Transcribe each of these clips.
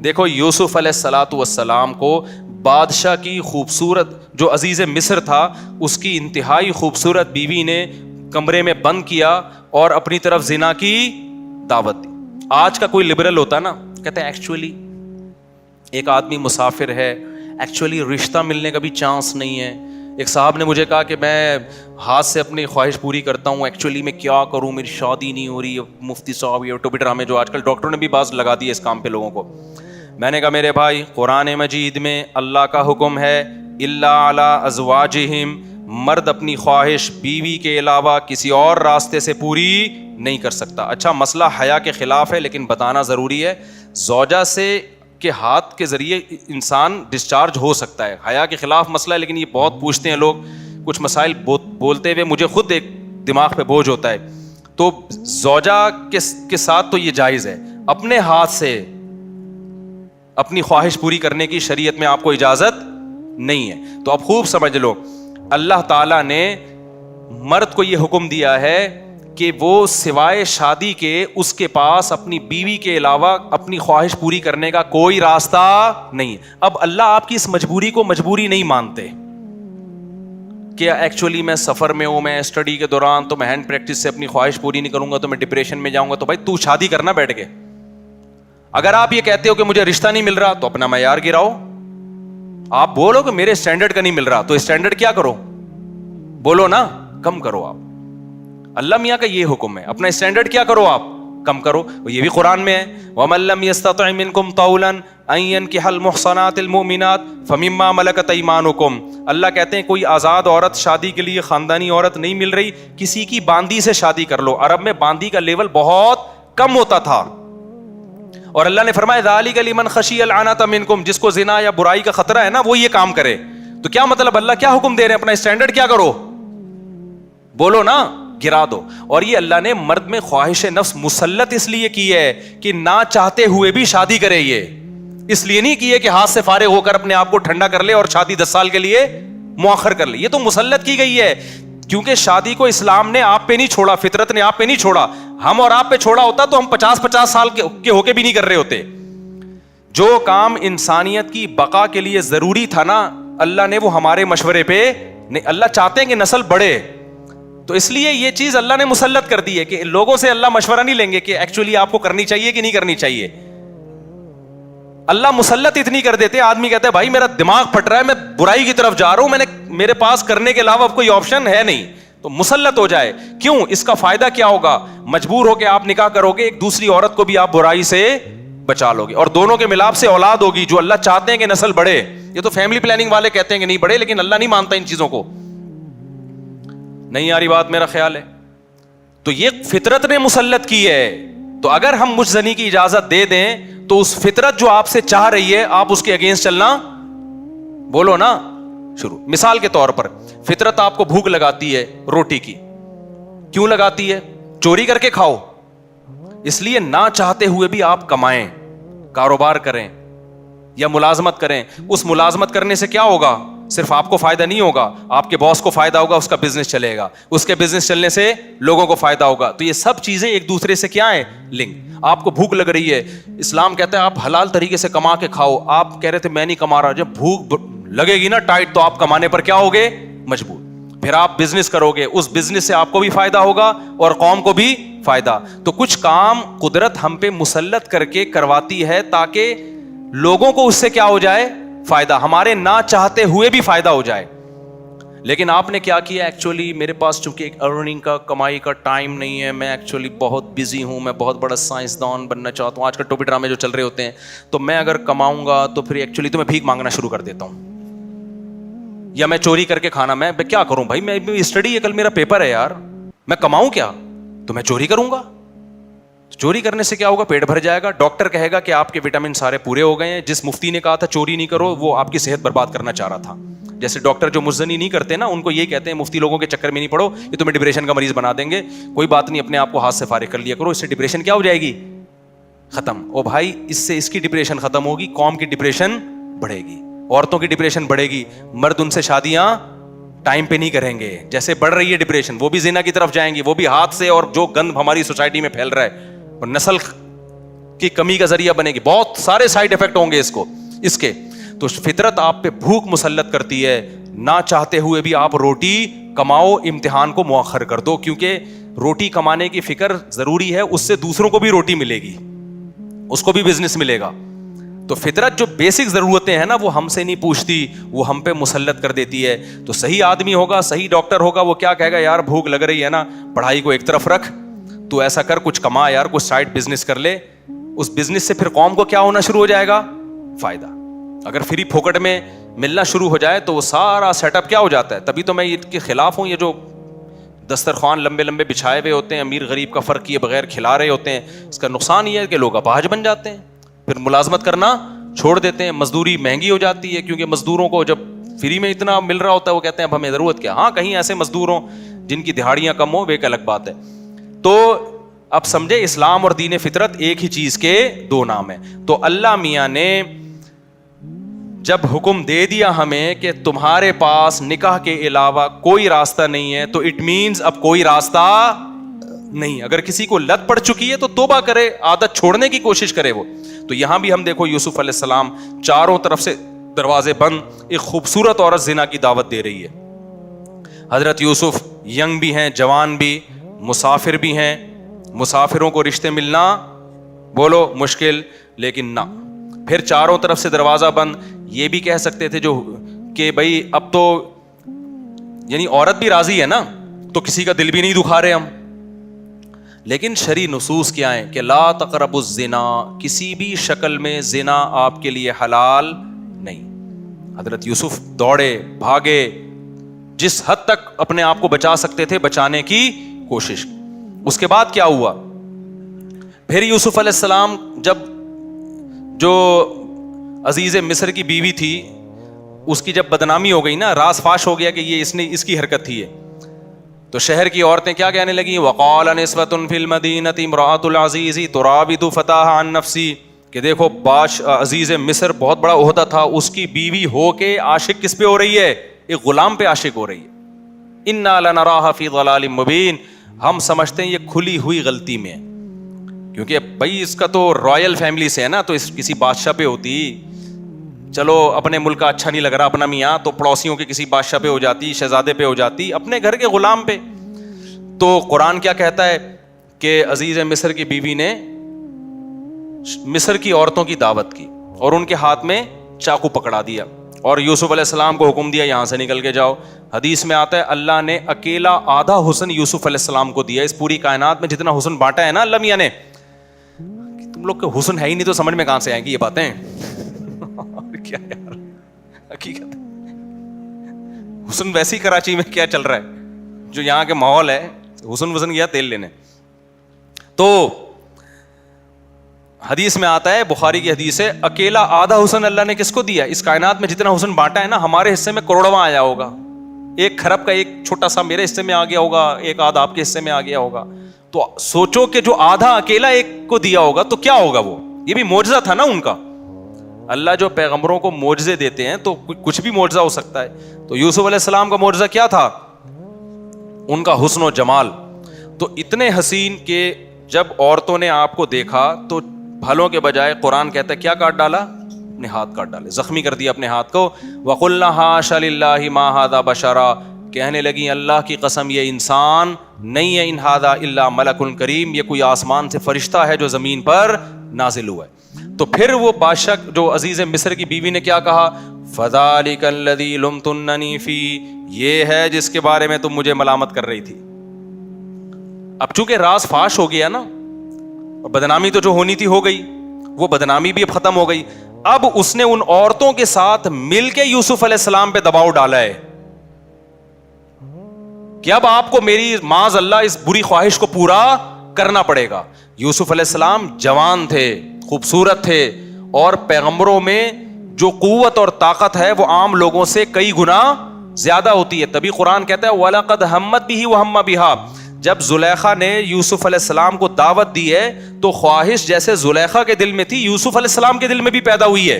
دیکھو یوسف علیہ الصلاۃ والسلام کو بادشاہ کی خوبصورت جو عزیز مصر تھا اس کی انتہائی خوبصورت بیوی نے کمرے میں بند کیا اور اپنی طرف زنا کی دعوت دی. آج کا کوئی لبرل ہوتا نا کہتے ہیں ایکچولی ایک آدمی مسافر ہے, ایکچولی رشتہ ملنے کا بھی چانس نہیں ہے. ایک صاحب نے مجھے کہا کہ میں ہاتھ سے اپنی خواہش پوری کرتا ہوں, ایکچولی میں کیا کروں, میری شادی نہیں ہو رہی. مفتی صاحب یہ ٹوپی ڈرامے جو آج کل ڈاکٹروں نے بھی باز لگا دی ہے اس کام پہ لوگوں کو. میں نے کہا میرے بھائی قرآن مجید میں اللہ کا حکم ہے الا علی ازواجہم, مرد اپنی خواہش بیوی کے علاوہ کسی اور راستے سے پوری نہیں کر سکتا. اچھا مسئلہ حیا کے خلاف ہے لیکن بتانا ضروری ہے, زوجہ سے کے ہاتھ کے ذریعے انسان ڈسچارج ہو سکتا ہے. حیا کے خلاف مسئلہ ہے لیکن یہ بہت پوچھتے ہیں لوگ, کچھ مسائل بولتے ہوئے مجھے خود ایک دماغ پہ بوجھ ہوتا ہے. تو زوجہ کے ساتھ تو یہ جائز ہے, اپنے ہاتھ سے اپنی خواہش پوری کرنے کی شریعت میں آپ کو اجازت نہیں ہے. تو اب خوب سمجھ لو, اللہ تعالیٰ نے مرد کو یہ حکم دیا ہے کہ وہ سوائے شادی کے اس کے پاس اپنی بیوی کے علاوہ اپنی خواہش پوری کرنے کا کوئی راستہ نہیں. اب اللہ آپ کی اس مجبوری کو مجبوری نہیں مانتے کہ ایکچولی میں سفر میں ہوں, میں اسٹڈی کے دوران تو میں ہینڈ پریکٹس سے اپنی خواہش پوری نہیں کروں گا تو میں ڈپریشن میں جاؤں گا. تو بھائی تو شادی کرنا بیٹھ کے. اگر آپ یہ کہتے ہو کہ مجھے رشتہ نہیں مل رہا تو اپنا معیار گراؤ. آپ بولو کہ میرے اسٹینڈرڈ کا نہیں مل رہا تو اسٹینڈرڈ کیا کرو, بولو نا کم کرو. آپ اللہ میاں کا یہ حکم ہے, اپنا اسٹینڈرڈ کیا کرو, آپ کم کرو. یہ بھی قرآن میں ہے وَمَن لَّمْ يَسْتَطِعْ مِنكُمْ طَوْلًا أَن يَنكِحَ الْمُحْصَنَاتِ الْمُؤْمِنَاتِ فَمِمَّا مَلَكَتْ أَيْمَانُكُمْ. اللہ کہتے ہیں کوئی آزاد عورت شادی کے لیے خاندانی عورت نہیں مل رہی, کسی کی باندی سے شادی کر لو. عرب میں باندی کا لیول بہت کم ہوتا تھا اور اللہ نے فرمایا ذَلِكَ لِمَنْ خَشِيَ الْعَنَتَ مِنكُمْ, جس کو زنا یا برائی کا خطرہ ہے نا وہ یہ کام کرے. تو کیا مطلب اللہ کیا حکم دے رہے ہیں, اپنا اسٹینڈرڈ کیا کرو, بولو نا گرا دو. اور یہ اللہ نے مرد میں خواہش نفس مسلط اس لیے کی ہے کہ نہ چاہتے ہوئے بھی شادی کرے. یہ اس لیے نہیں کی ہے کہ ہاتھ سے فارغ ہو کر اپنے آپ کو ٹھنڈا کر لے اور شادی 10 سال کے لیے مؤخر کر لے. یہ تو مسلط کی گئی ہے کیونکہ شادی کو اسلام نے آپ پہ نہیں چھوڑا, فطرت نے آپ پہ نہیں چھوڑا. ہم اور آپ پہ چھوڑا ہوتا تو ہم 50 سال کے ہو کے بھی نہیں کر رہے ہوتے. جو کام انسانیت کی بقا کے لیے ضروری تھا نا اللہ نے وہ ہمارے مشورے پہ نہیں. اللہ چاہتے ہیں کہ نسل بڑھے تو اس لیے یہ چیز اللہ نے مسلط کر دی ہے کہ لوگوں سے اللہ مشورہ نہیں لیں گے کہ ایکچولی آپ کو کرنی چاہیے کہ نہیں کرنی چاہیے. اللہ مسلط اتنی کر دیتے, آدمی کہتا ہے بھائی میرا دماغ پھٹ رہا ہے, میں برائی کی طرف جا رہا ہوں, میرے پاس کرنے کے علاوہ کوئی آپشن ہے نہیں, تو مسلط ہو جائے. کیوں, اس کا فائدہ کیا ہوگا, مجبور ہو کے آپ نکاح کرو گے, ایک دوسری عورت کو بھی آپ برائی سے بچا لو گے اور دونوں کے ملاپ سے اولاد ہوگی جو اللہ چاہتے ہیں کہ نسل بڑھے. یہ تو فیملی پلاننگ والے کہتے ہیں کہ نہیں بڑھے لیکن اللہ نہیں مانتا ان چیزوں کو. نہیں آ رہی بات, میرا خیال ہے. تو یہ فطرت نے مسلط کی ہے. تو اگر ہم مجزنی کی اجازت دے دیں تو اس فطرت جو آپ سے چاہ رہی ہے آپ اس کے اگینسٹ چلنا, بولو نا شروع. مثال کے طور پر فطرت آپ کو بھوک لگاتی ہے روٹی کی, کیوں لگاتی ہے, چوری کر کے کھاؤ. اس لیے نہ چاہتے ہوئے بھی آپ کمائیں, کاروبار کریں یا ملازمت کریں. اس ملازمت کرنے سے کیا ہوگا, صرف آپ کو فائدہ نہیں ہوگا, آپ کے باس کو فائدہ ہوگا, اس کا بزنس چلے گا, اس کے بزنس چلنے سے لوگوں کو فائدہ ہوگا. تو یہ سب چیزیں ایک دوسرے سے کیا ہیں, لنک. آپ کو بھوک لگ رہی ہے, اسلام کہتا ہے آپ حلال طریقے سے کما کے کھاؤ. آپ کہہ رہے تھے میں نہیں کما رہا, جب بھوک لگے گی نا ٹائٹ تو آپ کمانے پر کیا ہوگے, مجبور. پھر آپ بزنس کرو گے, اس بزنس سے آپ کو بھی فائدہ ہوگا اور قوم کو بھی فائدہ. تو کچھ کام قدرت ہم پہ مسلط کر کے کرواتی ہے تاکہ لوگوں کو اس سے کیا ہو جائے, فائدہ, ہمارے نہ چاہتے ہوئے بھی فائدہ ہو جائے. لیکن آپ نے کیا کیا, ایکچولی میرے پاس چونکہ ایک ارننگ کا کمائی کا ٹائم نہیں ہے, میں ایکچولی بہت بزی ہوں, میں بہت بڑا سائنسدان بننا چاہتا ہوں. آج کل ٹوپی ڈرامے جو چل رہے ہوتے ہیں, تو میں اگر کماؤں گا تو پھر ایکچولی تو میں بھیک مانگنا شروع کر دیتا ہوں یا میں چوری کر کے کھانا. میں کیا کروں بھائی, میں اسٹڈی ہے, کل میرا پیپر ہے یار, میں کماؤں کیا, تو میں چوری کروں گا. چوری کرنے سے کیا ہوگا, پیٹ بھر جائے گا. ڈاکٹر کہے گا کہ آپ کے وٹامن سارے پورے ہو گئے ہیں. جس مفتی نے کہا تھا چوری نہیں کرو, وہ آپ کی صحت برباد کرنا چاہ رہا تھا. جیسے ڈاکٹر جو مجزنی نہیں کرتے نا, ان کو یہ کہتے ہیں مفتی لوگوں کے چکر میں نہیں پڑو, یہ تمہیں ڈپریشن کا مریض بنا دیں گے. کوئی بات نہیں, اپنے آپ کو ہاتھ سے فارغ کر لیا کرو, اس سے ڈپریشن کیا ہو جائے گی, ختم. او بھائی اس سے اس کی ڈپریشن ختم ہوگی, قوم کی ڈپریشن بڑھے گی, عورتوں کی ڈپریشن بڑھے گی. مرد ان سے شادیاں ٹائم پہ نہیں کریں گے. جیسے بڑھ رہی ہے ڈپریشن, وہ بھی زنا کی طرف جائیں گے, وہ بھی ہاتھ سے, اور جو گند ہماری سوسائٹی میں پھیل رہا ہے, اور نسل کی کمی کا ذریعہ بنے گی, بہت سارے سائڈ افیکٹ ہوں گے اس کے. تو فطرت آپ پہ بھوک مسلط کرتی ہے, نہ چاہتے ہوئے بھی آپ روٹی کماؤ, امتحان کو مؤخر کر دو, کیونکہ روٹی کمانے کی فکر ضروری ہے, اس سے دوسروں کو بھی روٹی ملے گی, اس کو بھی بزنس ملے گا. تو فطرت جو بیسک ضرورتیں ہیں نا وہ ہم سے نہیں پوچھتی, وہ ہم پہ مسلط کر دیتی ہے. تو صحیح آدمی ہوگا, صحیح ڈاکٹر ہوگا, وہ کیا کہے گا, یار بھوک لگ رہی ہے نا, پڑھائی کو ایک طرف رکھ, تو ایسا کر کچھ کما یار, کچھ سائڈ بزنس کر لے. اس بزنس سے پھر قوم کو کیا ہونا شروع ہو جائے گا, فائدہ. اگر فری پھوکٹ میں ملنا شروع ہو جائے تو وہ سارا سیٹ اپ کیا ہو جاتا ہے. تبھی تو میں اس کے خلاف ہوں, یہ جو دسترخوان لمبے لمبے بچھائے ہوئے ہوتے ہیں, امیر غریب کا فرق کیے بغیر کھلا رہے ہوتے ہیں, اس کا نقصان یہ ہے کہ لوگ اپاہج بن جاتے ہیں, پھر ملازمت کرنا چھوڑ دیتے ہیں, مزدوری مہنگی ہو جاتی ہے, کیونکہ مزدوروں کو جب فری میں اتنا مل رہا ہوتا ہے وہ کہتے ہیں اب ہمیں ضرورت کیا. ہاں کہیں ایسے مزدور ہوں جن کی دہاڑیاں کم ہوں, وہ ایک الگ بات ہے. تو اب سمجھے اسلام اور دین فطرت ایک ہی چیز کے دو نام ہیں. تو اللہ میاں نے جب حکم دے دیا ہمیں کہ تمہارے پاس نکاح کے علاوہ کوئی راستہ نہیں ہے, تو اٹ مینز اب کوئی راستہ نہیں. اگر کسی کو لت پڑ چکی ہے تو توبہ کرے, عادت چھوڑنے کی کوشش کرے وہ. تو یہاں بھی ہم دیکھو یوسف علیہ السلام چاروں طرف سے دروازے بند, ایک خوبصورت عورت زنا کی دعوت دے رہی ہے. حضرت یوسف ینگ بھی ہیں, جوان بھی, مسافر بھی ہیں, مسافروں کو رشتے ملنا بولو مشکل, لیکن نہ, پھر چاروں طرف سے دروازہ بند. یہ بھی کہہ سکتے تھے جو کہ بھائی اب تو یعنی عورت بھی راضی ہے نا, تو کسی کا دل بھی نہیں دکھا رہے ہم. لیکن شرعی نصوص کیا ہیں کہ لا تقربوا الزنا, کسی بھی شکل میں زنا آپ کے لیے حلال نہیں. حضرت یوسف دوڑے بھاگے, جس حد تک اپنے آپ کو بچا سکتے تھے بچانے کی کوشش. اس کے بعد کیا ہوا, پھر یوسف علیہ السلام جب جو عزیز مصر کی بیوی تھی اس کی جب بدنامی ہو گئی نا, راز فاش ہو گیا کہ یہ اس کی حرکت تھی, تو شہر کی عورتیں کیا کہنے لگیں, وقال نسوۃ فی المدینۃ امرأۃ العزیز تراود فتاها عن نفسی, کہ دیکھو عزیز مصر بہت بڑا عہدہ تھا, اس کی بیوی ہو کے عاشق کس پہ ہو رہی ہے, ایک غلام پہ عاشق ہو رہی ہے. انا لنراها فی ضلال مبین, ہم سمجھتے ہیں یہ کھلی ہوئی غلطی میں, کیونکہ بھائی اس کا تو رائل فیملی سے ہے نا, تو اس کسی بادشاہ پہ ہوتی, چلو اپنے ملک کا اچھا نہیں لگ رہا اپنا میاں, تو پڑوسیوں کے کسی بادشاہ پہ ہو جاتی, شہزادے پہ ہو جاتی, اپنے گھر کے غلام پہ. تو قرآن کیا کہتا ہے کہ عزیز مصر کی بیوی نے مصر کی عورتوں کی دعوت کی اور ان کے ہاتھ میں چاقو پکڑا دیا, اور یوسف علیہ السلام کو حکم دیا یہاں سے نکل کے جاؤ. حدیث میں آتا ہے اللہ نے اکیلا آدھا حسن یوسف علیہ السلام کو دیا. اس پوری کائنات میں جتنا حسن بانٹا ہے نا اللہ میاں نے, تم لوگ کے حسن ہے ہی نہیں تو سمجھ میں کہاں سے آئیں گی یہ باتیں. کیا یار حقیقت, حسن ویسی کراچی میں کیا چل رہا ہے, جو یہاں کے ماحول ہے, حسن وسن گیا تیل لینے. تو حدیث میں آتا ہے, بخاری کی حدیث ہے, اکیلا آدھا حسن اللہ نے کس کو دیا. اس کائنات میں جتنا حسن بانٹا ہے نا, ہمارے حصے میں کروڑواں آیا ہوگا, ایک کھرب کا ایک چھوٹا سا میرے حصے میں آ گیا ہوگا, ایک آدھا آپ کے حصے میں آ گیا ہوگا. تو سوچو کہ جو آدھا اکیلا ایک کو دیا ہوگا تو کیا ہوگا, وہ یہ بھی معجزہ تھا نا ان کا. اللہ جو پیغمبروں کو معجزے دیتے ہیں تو کچھ بھی معجزہ ہو سکتا ہے. تو یوسف علیہ السلام کا معجزہ کیا تھا, ان کا حسن و جمال. تو اتنے حسین کہ جب عورتوں نے آپ کو دیکھا تو بھلوں کے بجائے قرآن کہتا ہے کیا کاٹ ڈالا, اپنے ہاتھ کاٹ ڈالے, زخمی کر دیا اپنے ہاتھ کو. وَقُلْنَا حَاشَ لِلَّهِ مَا هَذَا بَشَرًا, کہنے لگی اللہ کی قسم یہ انسان نہیں ہے, ان هَذَا إِلَّا مَلَكٌ كَرِيمٌ, یہ کوئی آسمان سے فرشتہ ہے جو زمین پر نازل ہوا ہے. تو پھر وہ بادشاہ جو عزیز مصر کی بیوی نے کیا کہا, فَذَلِكَ الَّذِي لُمْتُنَّنِي فِيهِ, یہ ہے جس کے بارے میں تم مجھے ملامت کر رہی تھی. اب چونکہ راز فاش ہو گیا نا, اور بدنامی تو جو ہونی تھی ہو گئی, وہ بدنامی بھی اب ختم ہو گئی. اب اس نے ان عورتوں کے ساتھ مل کے یوسف علیہ السلام پہ دباؤ ڈالا ہے کہ اب آپ کو میری معاذ اللہ اس بری خواہش کو پورا کرنا پڑے گا. یوسف علیہ السلام جوان تھے, خوبصورت تھے, اور پیغمبروں میں جو قوت اور طاقت ہے وہ عام لوگوں سے کئی گنا زیادہ ہوتی ہے. تبھی قرآن کہتا ہے وَلَقَدْ هَمَّتْ بِهِ وَهَمَّ بِهَا, جب زلیخا نے یوسف علیہ السلام کو دعوت دی ہے تو خواہش جیسے زلیخا کے دل میں تھی یوسف علیہ السلام کے دل میں بھی پیدا ہوئی ہے.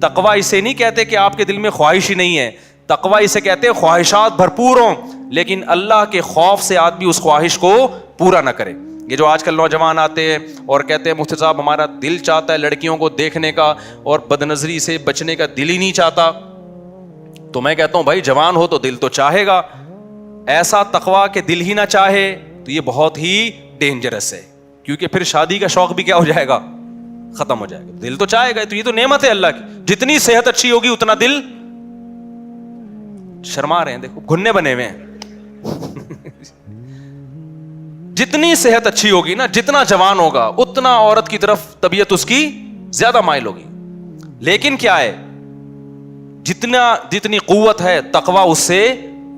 تقویٰ اسے نہیں کہتے کہ آپ کے دل میں خواہش ہی نہیں ہے, تقویٰ اسے کہتے ہیں خواہشات بھرپور ہوں لیکن اللہ کے خوف سے آدمی اس خواہش کو پورا نہ کرے. یہ جو آج کل نوجوان آتے ہیں اور کہتے ہیں مفتی صاحب ہمارا دل چاہتا ہے لڑکیوں کو دیکھنے کا اور بد نظری سے بچنے کا دل ہی نہیں چاہتا, تو میں کہتا ہوں بھائی جوان ہو تو دل تو چاہے گا, ایسا تقویٰ کہ دل ہی نہ چاہے تو یہ بہت ہی ڈینجرس ہے, کیونکہ پھر شادی کا شوق بھی کیا ہو جائے گا, ختم ہو جائے گا. دل تو چاہے گا, تو یہ تو نعمت ہے اللہ کی, جتنی صحت اچھی ہوگی اتنا دل, شرما رہے ہیں دیکھو گھننے بنے ہوئے ہیں, جتنی صحت اچھی ہوگی نا, جتنا جوان ہوگا اتنا عورت کی طرف طبیعت اس کی زیادہ مائل ہوگی. لیکن کیا ہے, جتنی قوت ہے تقویٰ اس سے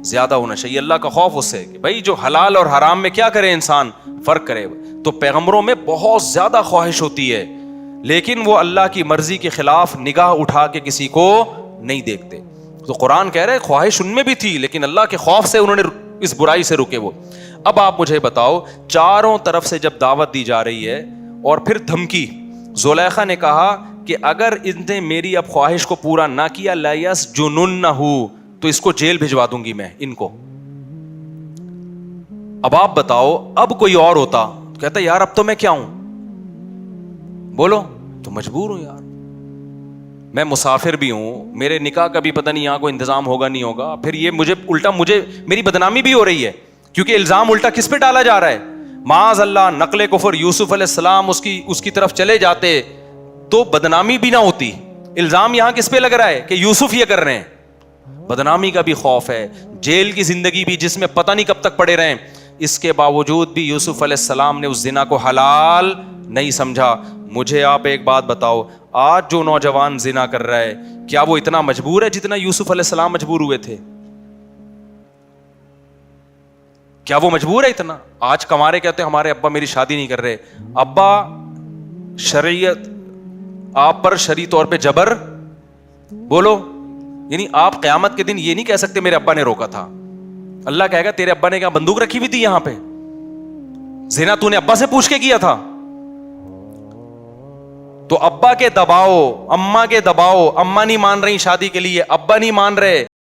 زیادہ ہونا چاہیے, اللہ کا خوف اس سے, کہ بھائی جو حلال اور حرام میں کیا کرے انسان, فرق کرے. تو پیغمبروں میں بہت زیادہ خواہش ہوتی ہے, لیکن وہ اللہ کی مرضی کے خلاف نگاہ اٹھا کے کسی کو نہیں دیکھتے. تو قرآن کہہ رہے خواہش ان میں بھی تھی, لیکن اللہ کے خوف سے انہوں نے اس برائی سے رکے وہ. اب آپ مجھے بتاؤ, چاروں طرف سے جب دعوت دی جا رہی ہے اور پھر دھمکی, زلیخا نے کہا کہ اگر ان نے میری اب خواہش کو پورا نہ کیا لَيَسْجُنُنَّهُ, تو اس کو جیل بھجوا دوں گی میں ان کو. اب آپ بتاؤ, اب کوئی اور ہوتا کہتا یار اب تو میں کیا ہوں, بولو, تو مجبور ہوں یار, میں مسافر بھی ہوں, میرے نکاح کا بھی پتہ نہیں یہاں کوئی انتظام ہوگا نہیں ہوگا, پھر یہ مجھے میری بدنامی بھی ہو رہی ہے, کیونکہ الزام الٹا کس پہ ڈالا جا رہا ہے, معاذ اللہ نقل کفر, یوسف علیہ السلام اس کی طرف چلے جاتے تو بدنامی بھی نہ ہوتی. الزام یہاں کس پہ لگ رہا ہے کہ یوسف یہ کر رہے ہیں, بدنامی کا بھی خوف ہے, جیل کی زندگی بھی جس میں پتہ نہیں کب تک پڑے رہیں. اس کے باوجود بھی یوسف علیہ السلام نے اس زنا کو حلال نہیں سمجھا. مجھے آپ ایک بات بتاؤ, آج جو نوجوان زنا کر رہا ہے کیا وہ اتنا مجبور ہے جتنا یوسف علیہ السلام مجبور ہوئے تھے؟ کیا وہ مجبور ہے اتنا؟ آج کمارے کہتے ہیں ہمارے ابا میری شادی نہیں کر رہے. ابا شریعت آپ پر شرعی طور پہ جبر, بولو, یعنی آپ قیامت کے دن یہ نہیں کہہ سکتے میرے ابا نے روکا تھا. اللہ کہے گا تیرے ابا نے کیا بندوق رکھی ہوئی تھی یہاں پہ, زنا تو نے ابا سے پوچھ کے کیا تھا. تو ابا کے دباؤ, اماں کے دباؤ, اماں نہیں مان رہی شادی کے لیے, ابا نہیں مان رہے,